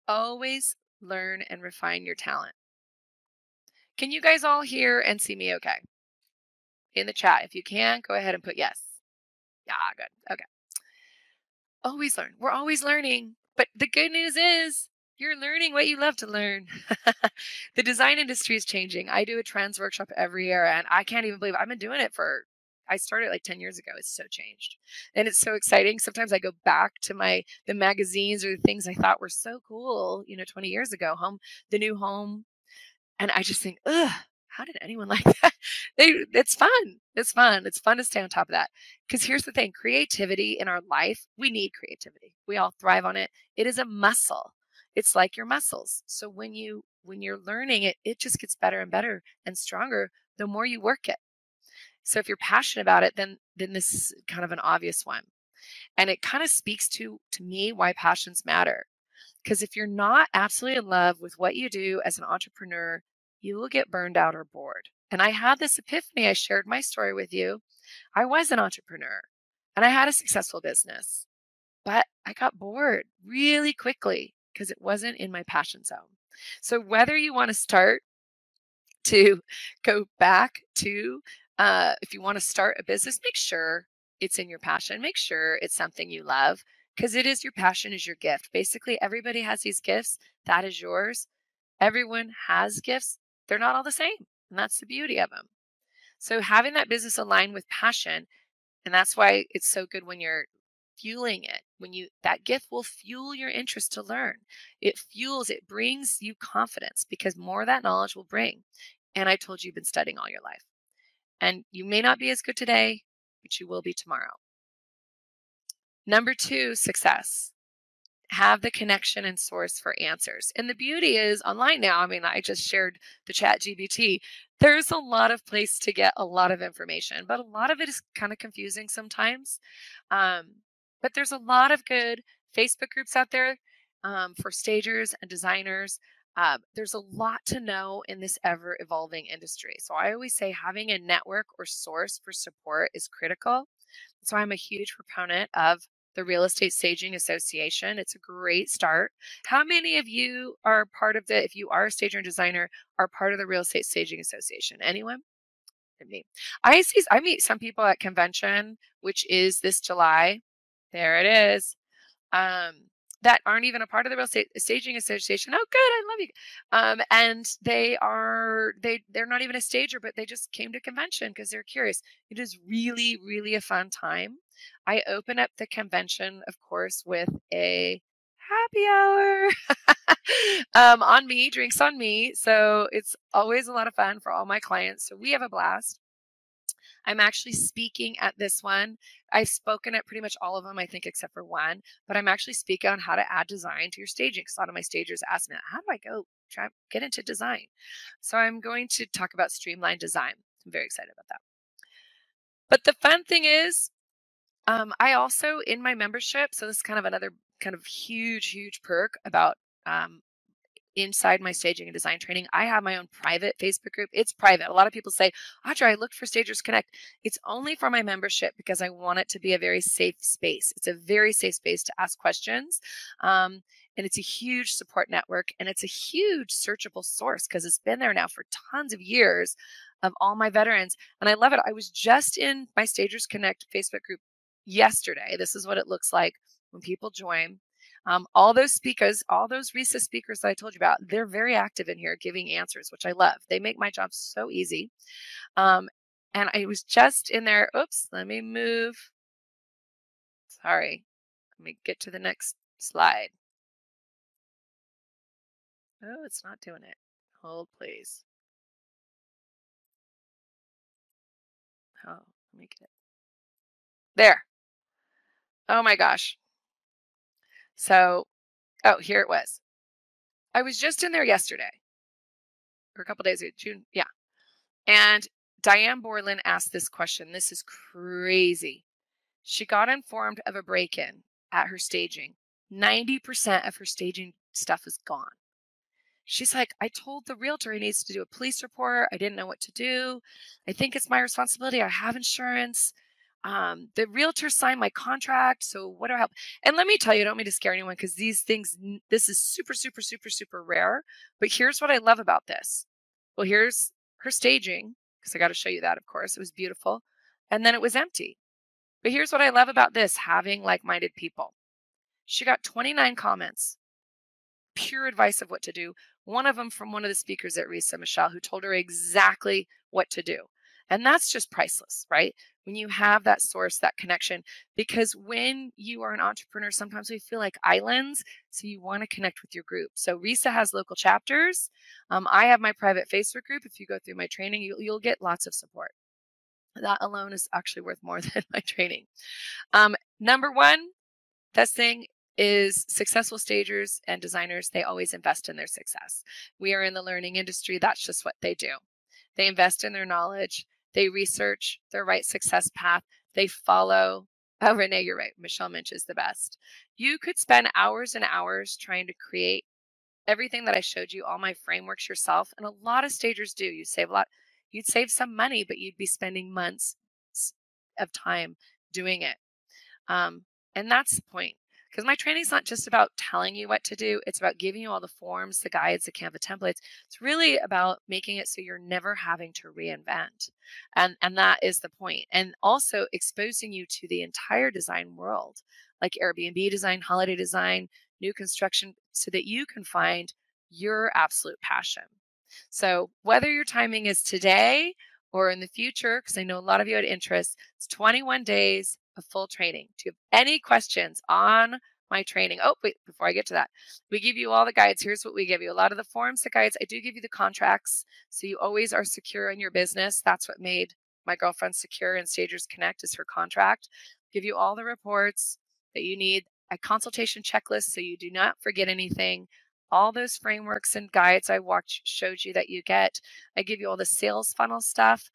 Always learn and refine your talent. Can you guys all hear and see me okay? In the chat. If you can, go ahead and put yes. Yeah, good. Okay. Always learn. We're always learning. But the good news is you're learning what you love to learn. The design industry is changing. I do a trends workshop every year, and I can't even believe I've been doing it I started like 10 years ago. It's so changed. And it's so exciting. Sometimes I go back to the magazines or the things I thought were so cool, 20 years ago, the new home. And I just think, ugh, How did anyone like that? It's fun. It's fun. It's fun to stay on top of that. Because here's the thing, creativity in our life, we need creativity. We all thrive on it. It is a muscle. It's like your muscles. So when you're learning it, it just gets better and better and stronger the more you work it. So if you're passionate about it, then this is kind of an obvious one. And it kind of speaks to me why passions matter. Because if you're not absolutely in love with what you do as an entrepreneur, you will get burned out or bored. And I had this epiphany. I shared my story with you. I was an entrepreneur and I had a successful business, but I got bored really quickly because it wasn't in my passion zone. So whether you want to start to go back to, if you want to start a business, make sure it's in your passion. Make sure it's something you love because it is your passion is your gift. Basically, everybody has these gifts. That is yours. Everyone has gifts. They're not all the same. And that's the beauty of them. So having that business align with passion, and that's why it's so good when you're fueling it. That gift will fuel your interest to learn. It brings you confidence because more of that knowledge will bring. And I told you you've been studying all your life. And you may not be as good today, but you will be tomorrow. Number 2, success. Have the connection and source for answers. And the beauty is online now, I mean, I just shared the chat GBT. There's a lot of place to get a lot of information, but a lot of it is kind of confusing sometimes. But there's a lot of good Facebook groups out there for stagers and designers. There's a lot to know in this ever evolving industry. So I always say having a network or source for support is critical. So I'm a huge proponent of the Real Estate Staging Association. It's a great start. How many of you are part of if you are a stager and designer, are part of the Real Estate Staging Association? Anyone? Me. I meet some people at convention, which is this July. There it is. That aren't even a part of the Real Estate Staging Association. Oh, good, I love you. And they're not even a stager, but they just came to convention because they're curious. It is really, really a fun time. I open up the convention, of course, with a happy hour on me, drinks on me. So it's always a lot of fun for all my clients. So we have a blast. I'm actually speaking at this one. I've spoken at pretty much all of them, I think, except for one. But I'm actually speaking on how to add design to your staging. Because a lot of my stagers ask me, how do I get into design? So I'm going to talk about streamlined design. I'm very excited about that. But the fun thing is, I also, in my membership, so this is kind of another kind of huge perk about inside my staging and design training, I have my own private Facebook group. It's private. A lot of people say, Audra, I looked for Stagers Connect. It's only for my membership because I want it to be a very safe space. It's a very safe space to ask questions. And it's a huge support network and it's a huge searchable source because it's been there now for tons of years of all my veterans. And I love it. I was just in my Stagers Connect Facebook group yesterday. This is what it looks like when people join. All those speakers, all those recent speakers that I told you about, they're very active in here giving answers, which I love. They make my job so easy. And I was just in there. Oops, let me move. Sorry. Let me get to the next slide. Oh, it's not doing it. Hold, please. Oh, let me get it. There. Oh my gosh. So, oh, here it was. I was just in there yesterday or a couple days ago, June. Yeah. And Diane Borland asked this question. This is crazy. She got informed of a break-in at her staging. 90% of her staging stuff is gone. She's like, I told the realtor he needs to do a police report. I didn't know what to do. I think it's my responsibility. I have insurance. The realtor signed my contract. So what do I help? And let me tell you, I don't mean to scare anyone because these things, this is super rare. But here's what I love about this. Well, here's her staging because I got to show you that, of course. It was beautiful. And then it was empty. But here's what I love about this, having like-minded people. She got 29 comments, pure advice of what to do. One of them from one of the speakers at Risa, Michelle, who told her exactly what to do. And that's just priceless, right? when you have that source, that connection. Because when you are an entrepreneur, sometimes we feel like islands. So you want to connect with your group. So RISA has local chapters. I have my private Facebook group. If you go through my training, you'll get lots of support. That alone is actually worth more than my training. Number one, best thing is successful stagers and designers, they always invest in their success. We are in the learning industry. That's just what they do. They invest in their knowledge. They research their right success path. They follow. Oh, Renee, you're right. Michelle Minch is the best. You could spend hours and hours trying to create everything that I showed you, all my frameworks yourself. And a lot of stagers do. You save a lot. You'd save some money, but you'd be spending months of time doing it. And that's the point. Because my training is not just about telling you what to do. It's about giving you all the forms, the guides, the Canva templates. It's really about making it so you're never having to reinvent. And that is the point. And also exposing you to the entire design world, like Airbnb design, holiday design, new construction, so that you can find your absolute passion. So whether your timing is today or in the future, because I know a lot of you had interest, it's 21 days of full training. Do you have any questions on my training? Oh, wait, before I get to that, we give you all the guides. Here's what we give you. A lot of the forms, the guides, I do give you the contracts. So you always are secure in your business. That's what made my girlfriend secure and Stagers Connect is her contract. Give you all the reports that you need, a consultation checklist so you do not forget anything. All those frameworks and guides I showed you that you get. I give you all the sales funnel stuff.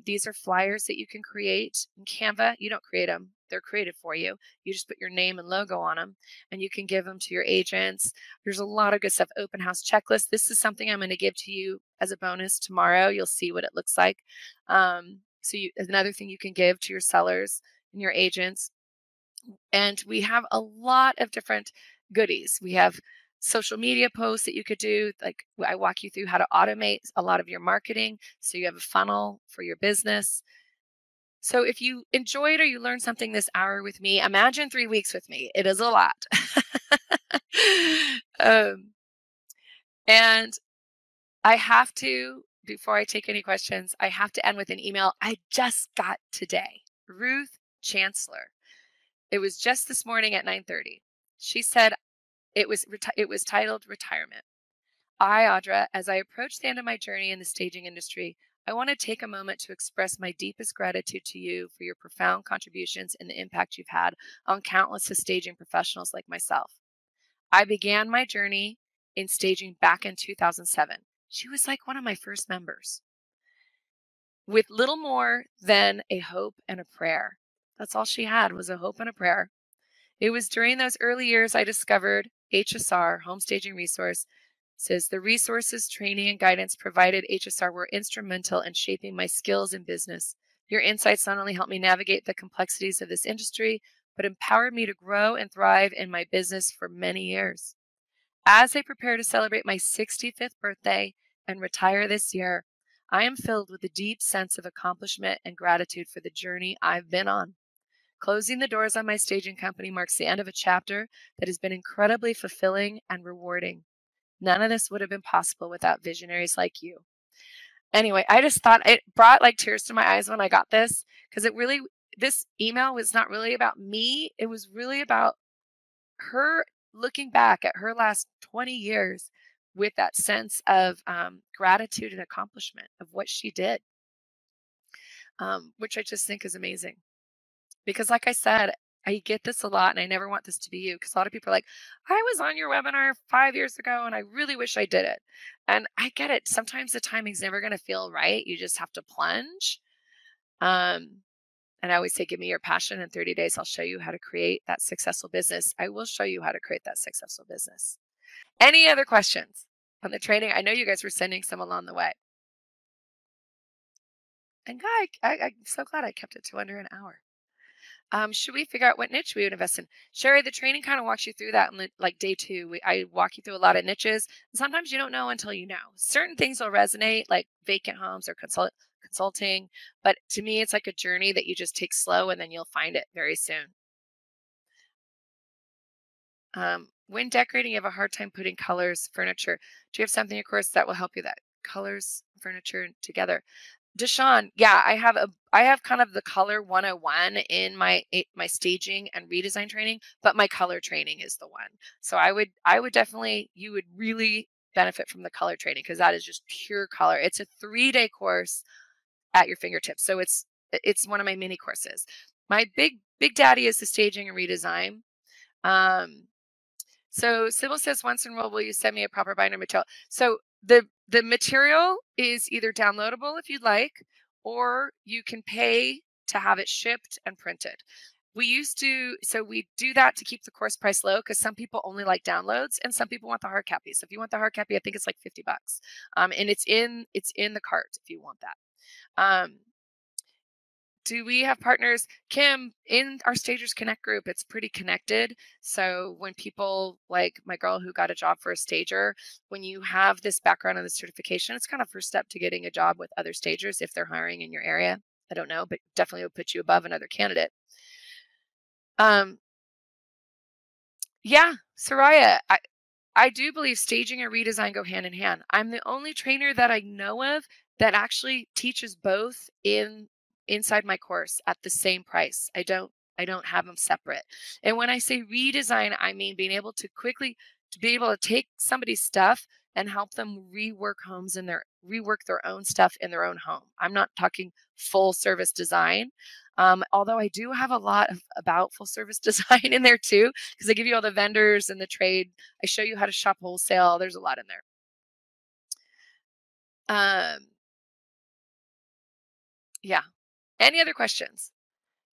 These are flyers that you can create in Canva. You don't create them. They're created for you. You just put your name and logo on them and you can give them to your agents. There's a lot of good stuff. Open house checklist. This is something I'm going to give to you as a bonus tomorrow. You'll see what it looks like. Another thing you can give to your sellers and your agents. And we have a lot of different goodies. We have social media posts that you could do. Like I walk you through how to automate a lot of your marketing so you have a funnel for your business. So if you enjoyed or you learned something this hour with me, imagine 3 weeks with me. It is a lot. And I have to, before I take any questions, I have to end with an email I just got today. Ruth Chancellor. It was just this morning at 9:30. She said it was titled Retirement. Audra, as I approach the end of my journey in the staging industry, I want to take a moment to express my deepest gratitude to you for your profound contributions and the impact you've had on countless staging professionals like myself. I began my journey in staging back in 2007. She was like one of my first members with little more than a hope and a prayer. That's all she had was a hope and a prayer. It was during those early years I discovered HSR, Home Staging Resource. Says the resources, training, and guidance provided HSR were instrumental in shaping my skills in business. Your insights not only helped me navigate the complexities of this industry, but empowered me to grow and thrive in my business for many years. As I prepare to celebrate my 65th birthday and retire this year, I am filled with a deep sense of accomplishment and gratitude for the journey I've been on. Closing the doors on my staging company marks the end of a chapter that has been incredibly fulfilling and rewarding. None of this would have been possible without visionaries like you. Anyway, I just thought it brought like tears to my eyes when I got this because this email was not really about me. It was really about her looking back at her last 20 years with that sense of gratitude and accomplishment of what she did, which I just think is amazing. Because like I said, I get this a lot and I never want this to be you because a lot of people are like, I was on your webinar 5 years ago and I really wish I did it. And I get it. Sometimes the timing's never going to feel right. You just have to plunge. And I always say, give me your passion. In 30 days, I'll show you how to create that successful business. I will show you how to create that successful business. Any other questions on the training? I know you guys were sending some along the way. And I'm so glad I kept it to under an hour. Should we figure out what niche we would invest in? Sherry, the training kind of walks you through that in like day 2. I walk you through a lot of niches. And sometimes you don't know until you know. Certain things will resonate, like vacant homes or consulting. But to me, it's like a journey that you just take slow and then you'll find it very soon. When decorating, you have a hard time putting colors, furniture. Do you have something, of course, that will help you that colors, furniture together? Deshaun, yeah, I have kind of the color 101 in my staging and redesign training, but my color training is the one. So I would definitely, you would really benefit from the color training because that is just pure color. It's a 3-day course at your fingertips. So it's one of my mini courses. My big daddy is the staging and redesign. Um, so Sybil says, once enrolled, will you send me a proper binder material? So the material is either downloadable if you'd like, or you can pay to have it shipped and printed. So we do that to keep the course price low because some people only like downloads and some people want the hard copy. So if you want the hard copy, I think it's like $50. And it's in the cart if you want that. Do we have partners? Kim, in our Stagers Connect group, it's pretty connected. So when people like my girl who got a job for a stager, when you have this background in the certification, it's kind of first step to getting a job with other stagers if they're hiring in your area. I don't know, but definitely will put you above another candidate. Um, yeah, Soraya, I do believe staging and redesign go hand in hand. I'm the only trainer that I know of that actually teaches both inside my course at the same price. I don't have them separate. And when I say redesign, I mean being able to quickly to be able to take somebody's stuff and help them rework their own stuff in their own home. I'm not talking full service design. Although I do have a lot about full service design in there too, because I give you all the vendors and the trade. I show you how to shop wholesale. There's a lot in there. Yeah. Any other questions?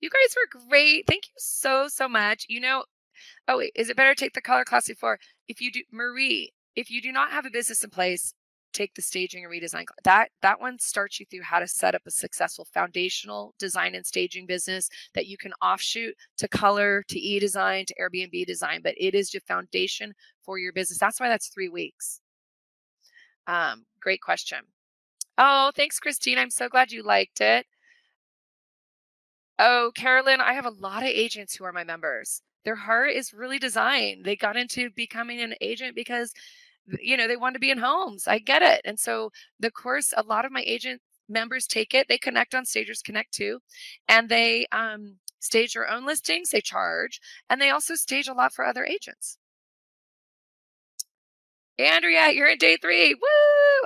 You guys were great. Thank you so much. Oh wait, is it better to take the color class before? If you do, Marie, if you do not have a business in place, take the staging and redesign. That one starts you through how to set up a successful foundational design and staging business that you can offshoot to color, to e-design, to Airbnb design. But it is your foundation for your business. That's why that's 3 weeks. Great question. Oh, thanks, Christine. I'm so glad you liked it. Oh, Carolyn, I have a lot of agents who are my members. Their heart is really designed. They got into becoming an agent because, they want to be in homes. I get it. And so the course, a lot of my agent members take it. They connect on Stagers Connect too. And they stage their own listings, they charge, and they also stage a lot for other agents. Andrea, you're in day 3. Woo!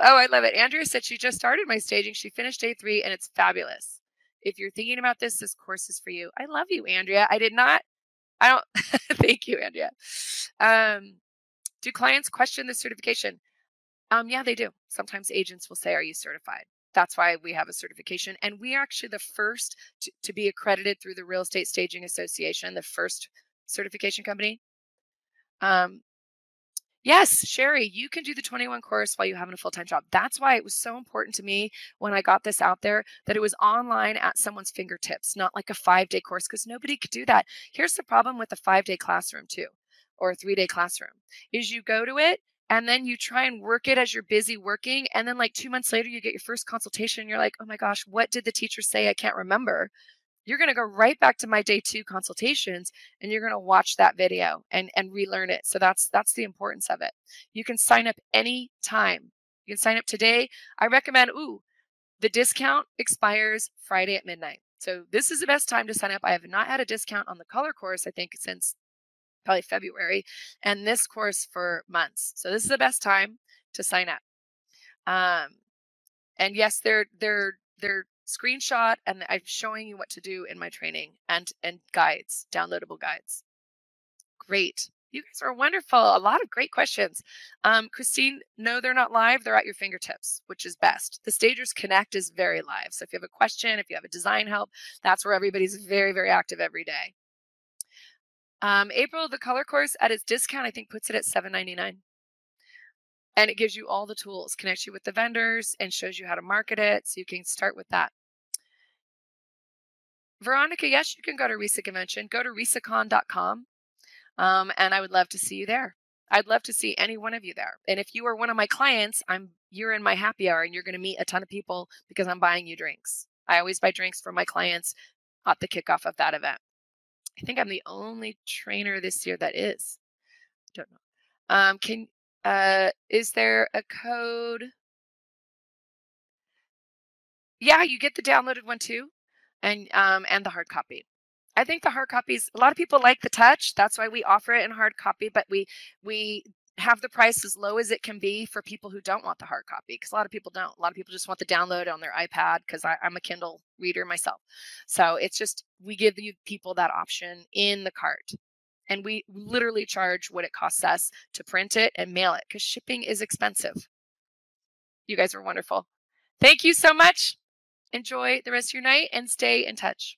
Oh, I love it. Andrea said she just started my staging. She finished day 3 and it's fabulous. If you're thinking about this course is for you. I love you, Andrea. I don't, thank you, Andrea. Do clients question the certification? Yeah, they do. Sometimes agents will say, are you certified? That's why we have a certification. And we are actually the first to be accredited through the Real Estate Staging Association, the first certification company. Yes, Sherry, you can do the 21 course while you have a full-time job. That's why it was so important to me when I got this out there that it was online at someone's fingertips, not like a 5-day course, because nobody could do that. Here's the problem with a 5-day classroom too, or a 3-day classroom, is you go to it and then you try and work it as you're busy working. And then like 2 months later, you get your first consultation and you're like, oh my gosh, what did the teacher say? I can't remember. You're going to go right back to my day 2 consultations and you're going to watch that video and relearn it. So that's the importance of it. You can sign up any time. You can sign up today. I recommend, the discount expires Friday at midnight. So this is the best time to sign up. I have not had a discount on the color course, I think, since probably February, and this course for months. So this is the best time to sign up. And yes, they're screenshot, and I'm showing you what to do in my training and guides, downloadable guides. Great. You guys are wonderful. A lot of great questions. Christine, no, they're not live. They're at your fingertips, which is best. The Stagers Connect is very live. So if you have a question, if you have a design help, that's where everybody's very, very active every day. April, the color course at its discount, I think puts it at $7.99. And it gives you all the tools, connects you with the vendors, and shows you how to market it. So you can start with that. Veronica, yes, you can go to RISA Convention. Go to risacon.com, and I would love to see you there. I'd love to see any one of you there. And if you are one of my clients, you're in my happy hour, and you're going to meet a ton of people because I'm buying you drinks. I always buy drinks for my clients at the kickoff of that event. I think I'm the only trainer this year that is. Don't know. Is there a code? Yeah, you get the downloaded one too, and the hard copy. I think the hard copies, a lot of people like the touch. That's why we offer it in hard copy, but we have the price as low as it can be for people who don't want the hard copy, because a lot of people don't. A lot of people just want the download on their iPad, because I'm a Kindle reader myself. So it's just we give you people that option in the cart. And we literally charge what it costs us to print it and mail it, because shipping is expensive. You guys are wonderful. Thank you so much. Enjoy the rest of your night and stay in touch.